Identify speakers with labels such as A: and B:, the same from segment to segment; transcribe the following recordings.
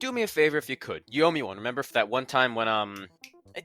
A: Do me a favor if you could. You owe me one. Remember that one time when,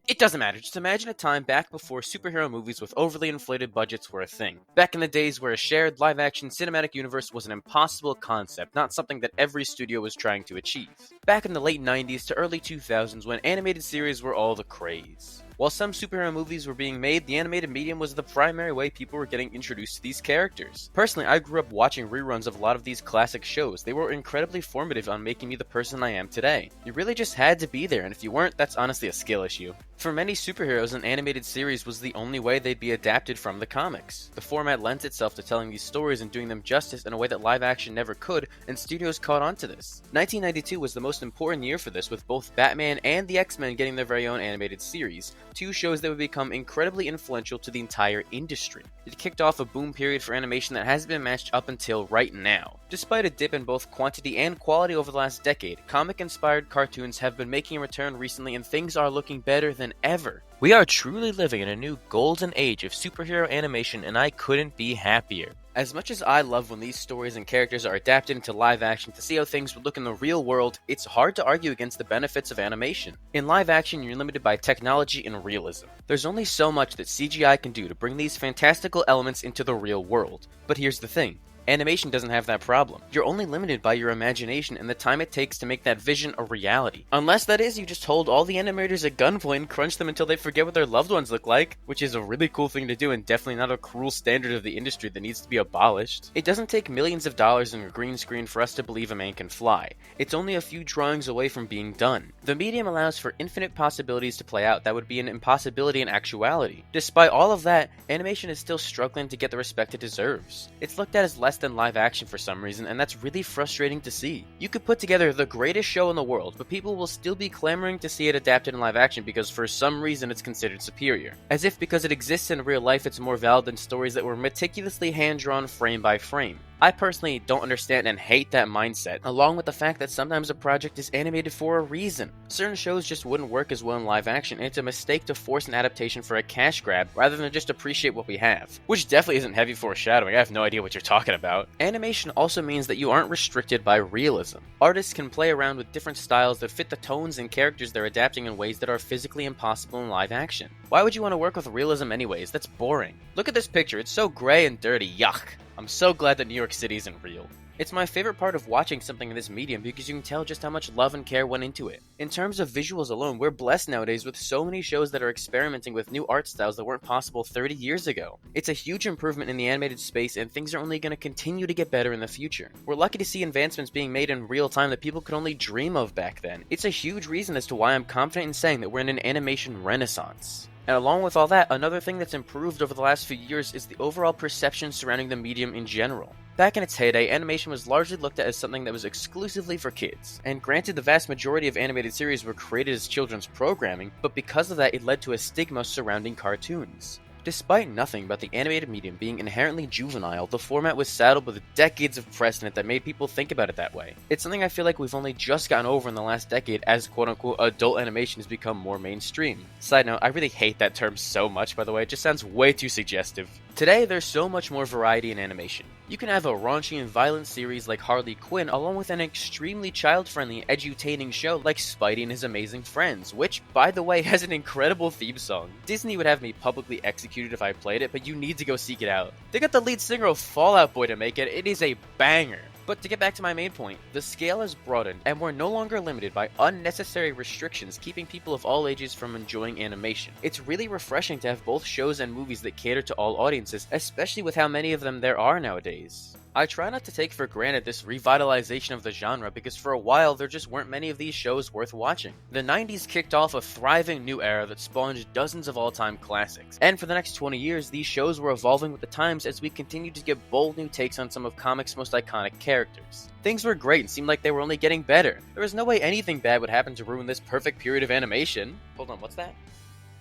A: it doesn't matter. Just imagine a time back before superhero movies with overly inflated budgets were a thing. Back in the days where a shared live-action cinematic universe was an impossible concept, not something that every studio was trying to achieve. Back in the late 90s to early 2000s when animated series were all the craze. While some superhero movies were being made, the animated medium was the primary way people were getting introduced to these characters. Personally, I grew up watching reruns of a lot of these classic shows. They were incredibly formative on making me the person I am today. You really just had to be there, and if you weren't, that's honestly a skill issue. For many superheroes, an animated series was the only way they'd be adapted from the comics. The format lent itself to telling these stories and doing them justice in a way that live action never could, and studios caught on to this. 1992 was the most important year for this, with both Batman and the X-Men getting their very own animated series, two shows that would become incredibly influential to the entire industry. It kicked off a boom period for animation that hasn't been matched up until right now. Despite a dip in both quantity and quality over the last decade, comic-inspired cartoons have been making a return recently and things are looking better than ever. We are truly living in a new golden age of superhero animation and I couldn't be happier. As much as I love when these stories and characters are adapted into live action to see how things would look in the real world, it's hard to argue against the benefits of animation. In live action, you're limited by technology and realism. There's only so much that CGI can do to bring these fantastical elements into the real world. But here's the thing. Animation doesn't have that problem. You're only limited by your imagination and the time it takes to make that vision a reality. Unless that is, you just hold all the animators at gunpoint and crunch them until they forget what their loved ones look like, which is a really cool thing to do and definitely not a cruel standard of the industry that needs to be abolished. It doesn't take millions of dollars in a green screen for us to believe a man can fly. It's only a few drawings away from being done. The medium allows for infinite possibilities to play out that would be an impossibility in actuality. Despite all of that, animation is still struggling to get the respect it deserves. It's looked at as less than live action for some reason, and that's really frustrating to see. You could put together the greatest show in the world, but people will still be clamoring to see it adapted in live action because for some reason it's considered superior. As if because it exists in real life it's more valid than stories that were meticulously hand-drawn frame by frame. I personally don't understand and hate that mindset, along with the fact that sometimes a project is animated for a reason. Certain shows just wouldn't work as well in live action, and it's a mistake to force an adaptation for a cash grab rather than just appreciate what we have. Which definitely isn't heavy foreshadowing, I have no idea what you're talking about. Animation also means that you aren't restricted by realism. Artists can play around with different styles that fit the tones and characters they're adapting in ways that are physically impossible in live action. Why would you want to work with realism anyways? That's boring. Look at this picture, it's so gray and dirty, yuck. I'm so glad that New York City isn't real. It's my favorite part of watching something in this medium because you can tell just how much love and care went into it. In terms of visuals alone, we're blessed nowadays with so many shows that are experimenting with new art styles that weren't possible 30 years ago. It's a huge improvement in the animated space and things are only going to continue to get better in the future. We're lucky to see advancements being made in real time that people could only dream of back then. It's a huge reason as to why I'm confident in saying that we're in an animation renaissance. And along with all that, another thing that's improved over the last few years is the overall perception surrounding the medium in general. Back in its heyday, animation was largely looked at as something that was exclusively for kids. And granted, the vast majority of animated series were created as children's programming, but because of that, it led to a stigma surrounding cartoons. Despite nothing about the animated medium being inherently juvenile, the format was saddled with decades of precedent that made people think about it that way. It's something I feel like we've only just gotten over in the last decade as quote-unquote adult animation has become more mainstream. Side note, I really hate that term so much, by the way, it just sounds way too suggestive. Today, there's so much more variety in animation. You can have a raunchy and violent series like Harley Quinn along with an extremely child-friendly, edutaining show like Spidey and His Amazing Friends, which, by the way, has an incredible theme song. Disney would have me publicly executed if I played it, but you need to go seek it out. They got the lead singer of Fall Out Boy to make it, it is a banger. But to get back to my main point, the scale has broadened, and we're no longer limited by unnecessary restrictions keeping people of all ages from enjoying animation. It's really refreshing to have both shows and movies that cater to all audiences, especially with how many of them there are nowadays. I try not to take for granted this revitalization of the genre because for a while there just weren't many of these shows worth watching. The 90s kicked off a thriving new era that spawned dozens of all-time classics, and for the next 20 years these shows were evolving with the times as we continued to get bold new takes on some of comics' most iconic characters. Things were great and seemed like they were only getting better. There was no way anything bad would happen to ruin this perfect period of animation. Hold on, what's that?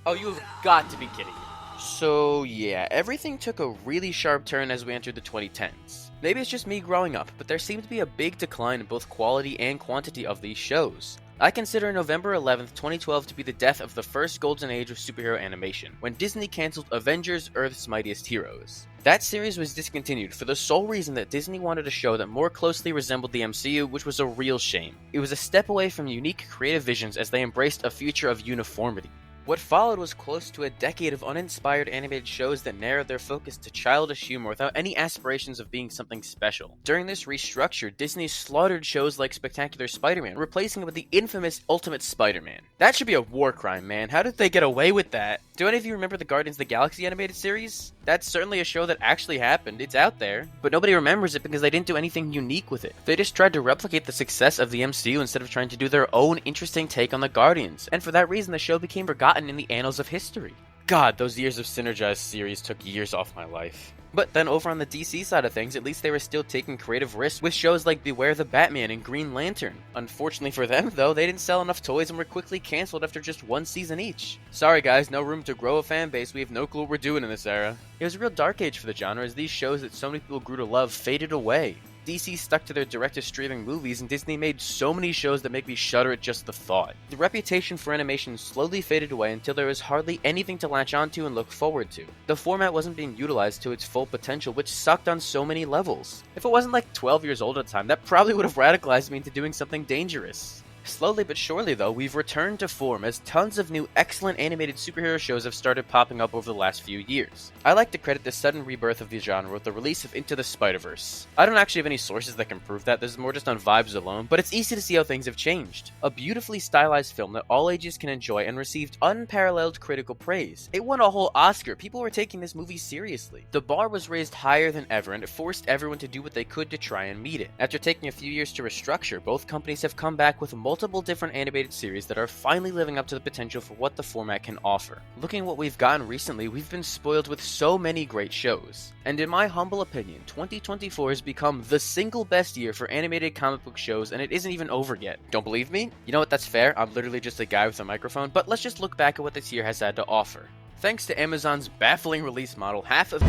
A: Oh, you've got to be kidding me. So yeah, everything took a really sharp turn as we entered the 2010s. Maybe it's just me growing up, but there seemed to be a big decline in both quality and quantity of these shows. I consider November 11th, 2012 to be the death of the first golden age of superhero animation, when Disney cancelled Avengers: Earth's Mightiest Heroes. That series was discontinued for the sole reason that Disney wanted a show that more closely resembled the MCU, which was a real shame. It was a step away from unique creative visions as they embraced a future of uniformity. What followed was close to a decade of uninspired animated shows that narrowed their focus to childish humor without any aspirations of being something special. During this restructure, Disney slaughtered shows like Spectacular Spider-Man, replacing it with the infamous Ultimate Spider-Man. That should be a war crime, man. How did they get away with that? Do any of you remember the Guardians of the Galaxy animated series? That's certainly a show that actually happened. It's out there. But nobody remembers it because they didn't do anything unique with it. They just tried to replicate the success of the MCU instead of trying to do their own interesting take on the Guardians. And for that reason, the show became forgotten in the annals of history. God, those years of synergized series took years off my life. But then over on the DC side of things, at least they were still taking creative risks with shows like Beware the Batman and Green Lantern. Unfortunately for them, though, they didn't sell enough toys and were quickly cancelled after just one season each. Sorry guys, no room to grow a fan base, we have no clue what we're doing in this era. It was a real dark age for the genre as these shows that so many people grew to love faded away. DC stuck to their direct-to-streaming movies, and Disney made so many shows that make me shudder at just the thought. The reputation for animation slowly faded away until there was hardly anything to latch onto and look forward to. The format wasn't being utilized to its full potential, which sucked on so many levels. If it wasn't like 12 years old at the time, that probably would have radicalized me into doing something dangerous. Slowly but surely though, we've returned to form as tons of new excellent animated superhero shows have started popping up over the last few years. I like to credit the sudden rebirth of the genre with the release of Into the Spider-Verse. I don't actually have any sources that can prove that, this is more just on vibes alone, but it's easy to see how things have changed. A beautifully stylized film that all ages can enjoy and received unparalleled critical praise. It won a whole Oscar, people were taking this movie seriously. The bar was raised higher than ever and it forced everyone to do what they could to try and meet it. After taking a few years to restructure, both companies have come back with multiple different animated series that are finally living up to the potential for what the format can offer. Looking at what we've gotten recently, we've been spoiled with so many great shows. And in my humble opinion, 2024 has become the single best year for animated comic book shows, and it isn't even over yet. Don't believe me? You know what, that's fair, I'm literally just a guy with a microphone, but let's just look back at what this year has had to offer. Thanks to Amazon's baffling release model, half of...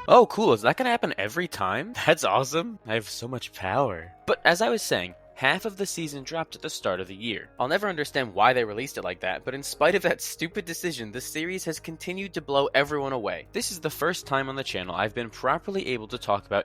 A: Oh, cool. Is that going to happen every time? That's awesome. I have so much power. But as I was saying, half of the season dropped at the start of the year. I'll never understand why they released it like that, but in spite of that stupid decision, the series has continued to blow everyone away. This is the first time on the channel I've been properly able to talk about...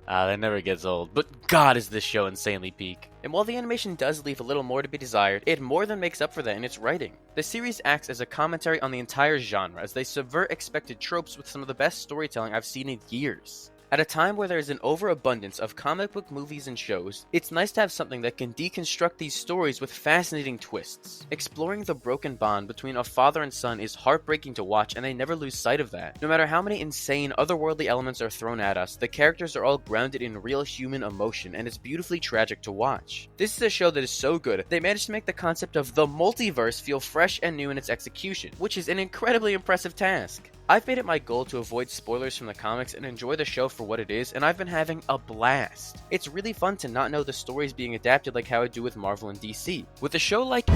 A: that never gets old. But God, is this show insanely peak. And while the animation does leave a little more to be desired, it more than makes up for that in its writing. The series acts as a commentary on the entire genre as they subvert expected tropes with some of the best storytelling I've seen in years. At a time where there is an overabundance of comic book movies and shows, it's nice to have something that can deconstruct these stories with fascinating twists. Exploring the broken bond between a father and son is heartbreaking to watch, and they never lose sight of that. No matter how many insane, otherworldly elements are thrown at us, the characters are all grounded in real human emotion, and it's beautifully tragic to watch. This is a show that is so good, they managed to make the concept of the multiverse feel fresh and new in its execution, which is an incredibly impressive task. I've made it my goal to avoid spoilers from the comics and enjoy the show for what it is, and I've been having a blast. It's really fun to not know the stories being adapted like how I do with Marvel and DC. With a show like...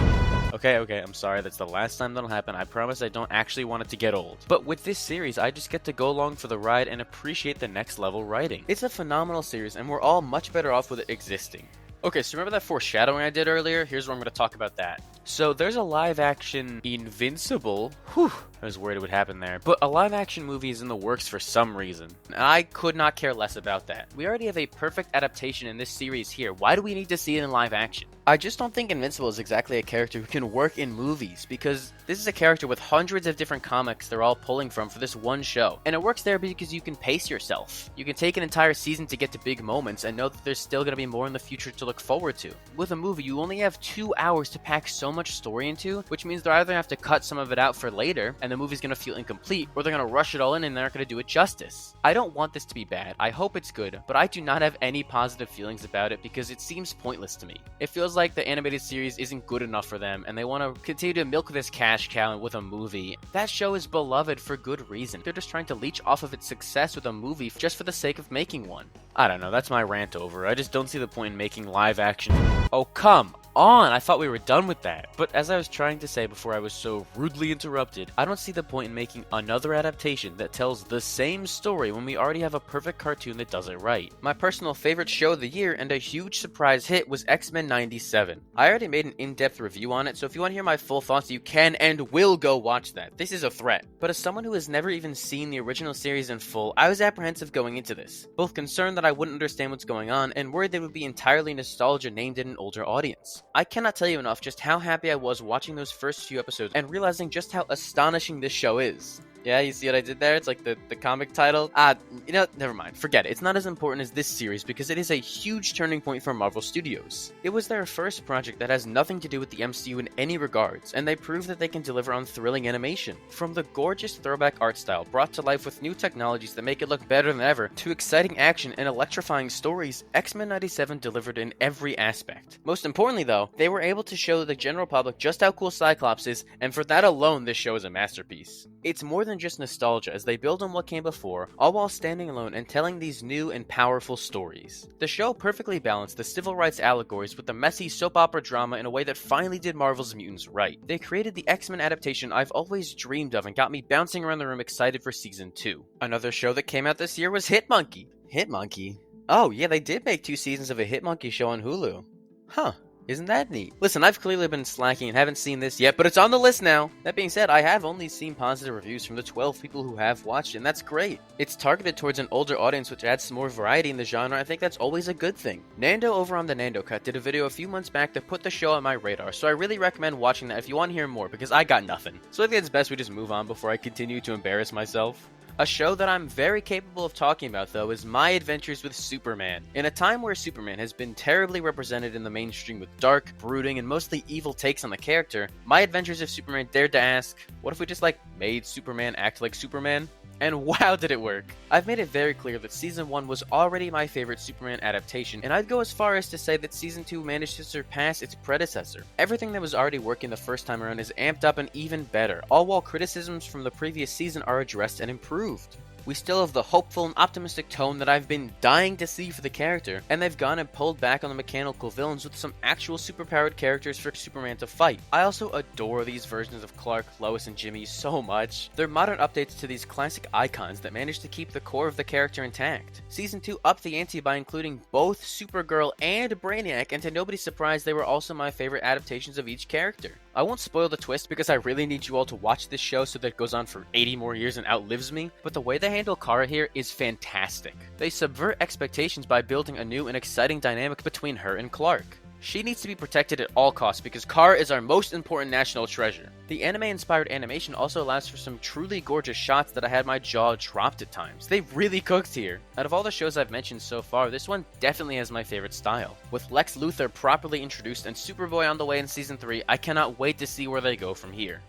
A: Okay, I'm sorry, that's the last time that'll happen. I promise I don't actually want it to get old. But with this series, I just get to go along for the ride and appreciate the next level writing. It's a phenomenal series, and we're all much better off with it existing. Okay, so remember that foreshadowing I did earlier? Here's where I'm going to talk about that. So there's a live-action Invincible. Whew, I was worried it would happen there. But a live-action movie is in the works for some reason. And I could not care less about that. We already have a perfect adaptation in this series here. Why do we need to see it in live action? I just don't think Invincible is exactly a character who can work in movies, because this is a character with hundreds of different comics they're all pulling from for this one show. And it works there because you can pace yourself. You can take an entire season to get to big moments and know that there's still going to be more in the future to look forward to. With a movie, you only have 2 hours to pack so much story into, which means they're either going to have to cut some of it out for later, and the movie's going to feel incomplete, or they're going to rush it all in and they're not going to do it justice. I don't want this to be bad. I hope it's good, but I do not have any positive feelings about it because it seems pointless to me. It feels like the animated series isn't good enough for them, and they want to continue to milk this cash cow with a movie. That show is beloved for good reason. They're just trying to leech off of its success with a movie just for the sake of making one. I don't know, that's my rant over. I just don't see the point in making live action. Oh, come on! I thought we were done with that. But as I was trying to say before I was so rudely interrupted, I don't see the point in making another adaptation that tells the same story when we already have a perfect cartoon that does it right. My personal favorite show of the year and a huge surprise hit was X-Men 97. I already made an in-depth review on it, so if you want to hear my full thoughts, you can and will go watch that. This is a threat. But as someone who has never even seen the original series in full, I was apprehensive going into this. Both concerned that I wouldn't understand what's going on, and worried they would be entirely nostalgia named at an older audience. I cannot tell you enough just how happy I was watching those first few episodes and realizing just how astonishing this show is. Yeah, you see what I did there? It's like the comic title. Never mind. Forget it. It's not as important as this series because it is a huge turning point for Marvel Studios. It was their first project that has nothing to do with the MCU in any regards, and they prove that they can deliver on thrilling animation. From the gorgeous throwback art style brought to life with new technologies that make it look better than ever, to exciting action and electrifying stories, X-Men 97 delivered in every aspect. Most importantly though, they were able to show the general public just how cool Cyclops is, and for that alone this show is a masterpiece. It's more than just nostalgia as they build on what came before, all while standing alone and telling these new and powerful stories. The show perfectly balanced the civil rights allegories with the messy soap opera drama in a way that finally did Marvel's mutants right. They created the X-Men adaptation I've always dreamed of and got me bouncing around the room excited for season 2. Another show that came out this year was Hitmonkey. Hitmonkey? Oh yeah, they did make 2 seasons of a Hitmonkey show on Hulu. Huh. Isn't that neat? Listen, I've clearly been slacking and haven't seen this yet, but it's on the list now. That being said, I have only seen positive reviews from the 12 people who have watched, and that's great. It's targeted towards an older audience, which adds some more variety in the genre. I think that's always a good thing. Nando over on the Nando Cut did a video a few months back that put the show on my radar, so I really recommend watching that if you want to hear more, because I got nothing. So I think it's best we just move on before I continue to embarrass myself. A show that I'm very capable of talking about, though, is My Adventures with Superman. In a time where Superman has been terribly represented in the mainstream with dark, brooding, and mostly evil takes on the character, My Adventures of Superman dared to ask, what if we just, made Superman act like Superman? And wow, did it work! I've made it very clear that Season 1 was already my favorite Superman adaptation, and I'd go as far as to say that Season 2 managed to surpass its predecessor. Everything that was already working the first time around is amped up and even better, all while criticisms from the previous season are addressed and improved. We still have the hopeful and optimistic tone that I've been dying to see for the character, and they've gone and pulled back on the mechanical villains with some actual superpowered characters for Superman to fight. I also adore these versions of Clark, Lois, and Jimmy so much. They're modern updates to these classic icons that manage to keep the core of the character intact. Season 2 upped the ante by including both Supergirl and Brainiac, and to nobody's surprise, they were also my favorite adaptations of each character. I won't spoil the twist because I really need you all to watch this show so that it goes on for 80 more years and outlives me, but the way they handle Kara here is fantastic. They subvert expectations by building a new and exciting dynamic between her and Clark. She needs to be protected at all costs because Kara is our most important national treasure. The anime-inspired animation also allows for some truly gorgeous shots that I had my jaw dropped at times. They really cooked here. Out of all the shows I've mentioned so far, this one definitely has my favorite style. With Lex Luthor properly introduced and Superboy on the way in Season 3, I cannot wait to see where they go from here.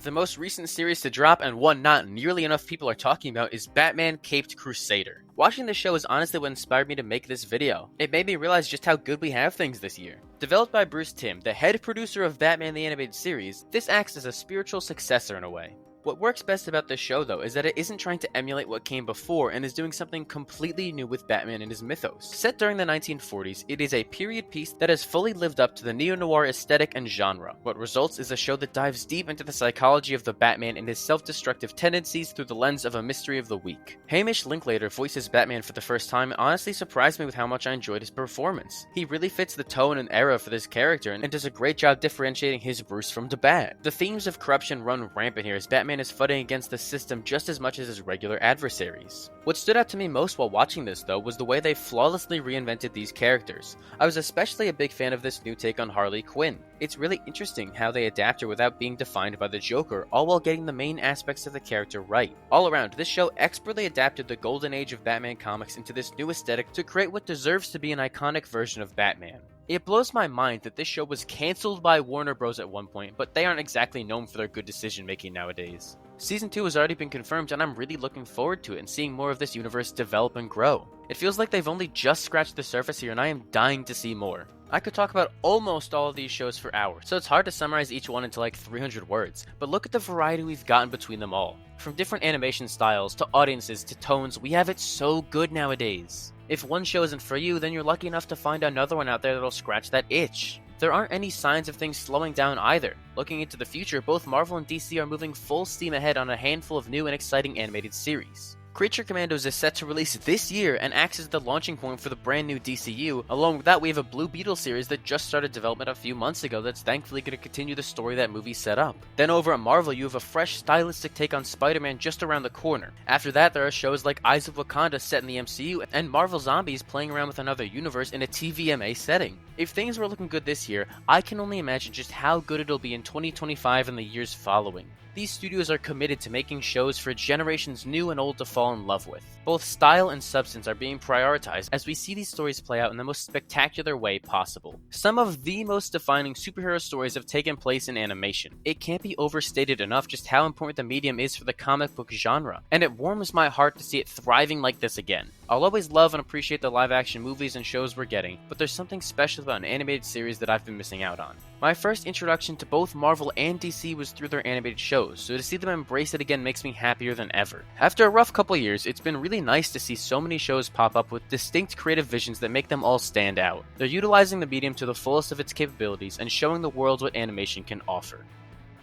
A: The most recent series to drop, and one not nearly enough people are talking about, is Batman Caped Crusader. Watching this show is honestly what inspired me to make this video. It made me realize just how good we have things this year. Developed by Bruce Timm, the head producer of Batman the Animated Series, this acts as a spiritual successor in a way. What works best about this show, though, is that it isn't trying to emulate what came before and is doing something completely new with Batman and his mythos. Set during the 1940s, it is a period piece that has fully lived up to the neo-noir aesthetic and genre. What results is a show that dives deep into the psychology of the Batman and his self-destructive tendencies through the lens of a mystery of the week. Hamish Linklater voices Batman for the first time and honestly surprised me with how much I enjoyed his performance. He really fits the tone and era for this character and does a great job differentiating his Bruce from the Bat. The themes of corruption run rampant here as Batman is fighting against the system just as much as his regular adversaries. What stood out to me most while watching this, though, was the way they flawlessly reinvented these characters. I was especially a big fan of this new take on Harley Quinn. It's really interesting how they adapt her without being defined by the Joker, all while getting the main aspects of the character right. All around, this show expertly adapted the golden age of Batman comics into this new aesthetic to create what deserves to be an iconic version of Batman. It blows my mind that this show was cancelled by Warner Bros. At one point, but they aren't exactly known for their good decision making nowadays. Season 2 has already been confirmed and I'm really looking forward to it and seeing more of this universe develop and grow. It feels like they've only just scratched the surface here and I am dying to see more. I could talk about almost all of these shows for hours, so it's hard to summarize each one into 300 words, but look at the variety we've gotten between them all. From different animation styles, to audiences, to tones, we have it so good nowadays. If one show isn't for you, then you're lucky enough to find another one out there that'll scratch that itch. There aren't any signs of things slowing down either. Looking into the future, both Marvel and DC are moving full steam ahead on a handful of new and exciting animated series. Creature Commandos is set to release this year and acts as the launching point for the brand new DCU. Along with that, we have a Blue Beetle series that just started development a few months ago that's thankfully going to continue the story that movie set up. Then over at Marvel, you have a fresh stylistic take on Spider-Man just around the corner. After that, there are shows like Eyes of Wakanda set in the MCU and Marvel Zombies playing around with another universe in a TVMA setting. If things were looking good this year, I can only imagine just how good it'll be in 2025 and the years following. These studios are committed to making shows for generations new and old to fall in love with. Both style and substance are being prioritized as we see these stories play out in the most spectacular way possible. Some of the most defining superhero stories have taken place in animation. It can't be overstated enough just how important the medium is for the comic book genre, and it warms my heart to see it thriving like this again. I'll always love and appreciate the live-action movies and shows we're getting, but there's something special about an animated series that I've been missing out on. My first introduction to both Marvel and DC was through their animated shows, so to see them embrace it again makes me happier than ever. After a rough couple years, it's been really nice to see so many shows pop up with distinct creative visions that make them all stand out. They're utilizing the medium to the fullest of its capabilities and showing the world what animation can offer.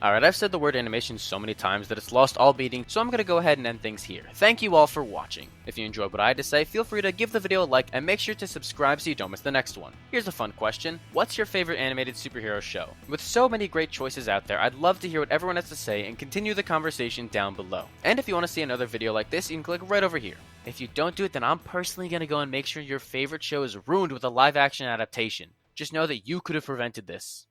A: Alright, I've said the word animation so many times that it's lost all meaning, so I'm going to go ahead and end things here. Thank you all for watching. If you enjoyed what I had to say, feel free to give the video a like and make sure to subscribe so you don't miss the next one. Here's a fun question. What's your favorite animated superhero show? With so many great choices out there, I'd love to hear what everyone has to say and continue the conversation down below. And if you want to see another video like this, you can click right over here. If you don't do it, then I'm personally going to go and make sure your favorite show is ruined with a live action adaptation. Just know that you could have prevented this.